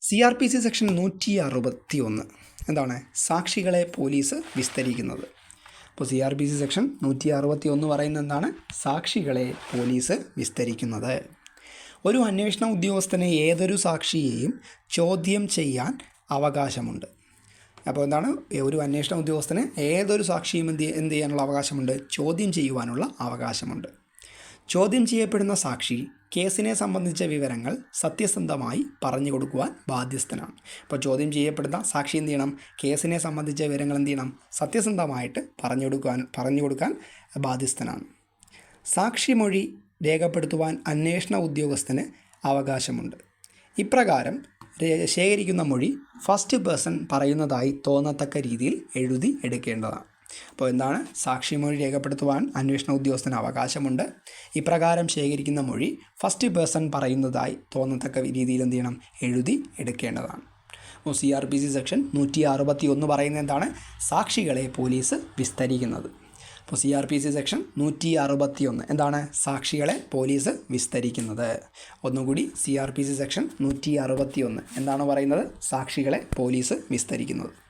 CRPC section 161 എന്താണ്? സാക്ഷികളെ police വിസ്തരിക്കുന്നത്. അപ്പോൾ CRPC സെക്ഷൻ 161 പറയുന്നത് എന്താണ്? സാക്ഷികളെ പോലീസ് വിസ്തരിക്കുന്നത്. ഒരു അന്വേഷണ ഉദ്യോഗസ്ഥന് ഏതൊരു സാക്ഷിയെയും ചോദ്യം ചെയ്യാൻ അവകാശമുണ്ട്. അപ്പോൾ എന്താണ്? ഒരു അന്വേഷണ ഉദ്യോഗസ്ഥന് ഏതൊരു സാക്ഷിയും എന്ത് ചെയ്യാനുള്ള അവകാശമുണ്ട്? ചോദ്യം ചെയ്യുവാനുള്ള അവകാശമുണ്ട്. ചോദ്യം ചെയ്യപ്പെടുന്ന സാക്ഷി കേസിനെ സംബന്ധിച്ച വിവരങ്ങൾ സത്യസന്ധമായി പറഞ്ഞു കൊടുക്കുവാൻ ബാധ്യസ്ഥനാണ്. അപ്പോൾ ചോദ്യം ചെയ്യപ്പെടുന്ന സാക്ഷി എന്ത് ചെയ്യണം? കേസിനെ സംബന്ധിച്ച വിവരങ്ങൾ എന്ത് ചെയ്യണം? സത്യസന്ധമായിട്ട് പറഞ്ഞു കൊടുക്കാൻ ബാധ്യസ്ഥനാണ്. സാക്ഷിമൊഴി രേഖപ്പെടുത്തുവാൻ അന്വേഷണ ഉദ്യോഗസ്ഥന് അവകാശമുണ്ട്. ഇപ്രകാരം ശേഖരിക്കുന്ന മൊഴി ഫസ്റ്റ് പേഴ്സൺ പറയുന്നതായി തോന്നത്തക്ക രീതിയിൽ എഴുതി എടുക്കേണ്ടതാണ്. അപ്പോൾ എന്താണ്? സാക്ഷിമൊഴി രേഖപ്പെടുത്തുവാൻ അന്വേഷണ ഉദ്യോഗസ്ഥന് അവകാശമുണ്ട്. ഇപ്രകാരം ശേഖരിക്കുന്ന മൊഴി ഫസ്റ്റ് പേഴ്സൺ പറയുന്നതായി തോന്നത്തക്ക രീതിയിൽ എന്ത് ചെയ്യണം? എഴുതി എടുക്കേണ്ടതാണ്. അപ്പോൾ CRPC സെക്ഷൻ 161 പറയുന്നത് എന്താണ്? സാക്ഷികളെ പോലീസ് വിസ്തരിക്കുന്നത്. അപ്പോൾ CRPC സെക്ഷൻ 161 എന്താണ്? സാക്ഷികളെ പോലീസ് വിസ്തരിക്കുന്നത്. ഒന്നുകൂടി CRPC സെക്ഷൻ 161 എന്താണ് പറയുന്നത്? സാക്ഷികളെ പോലീസ് വിസ്തരിക്കുന്നത്.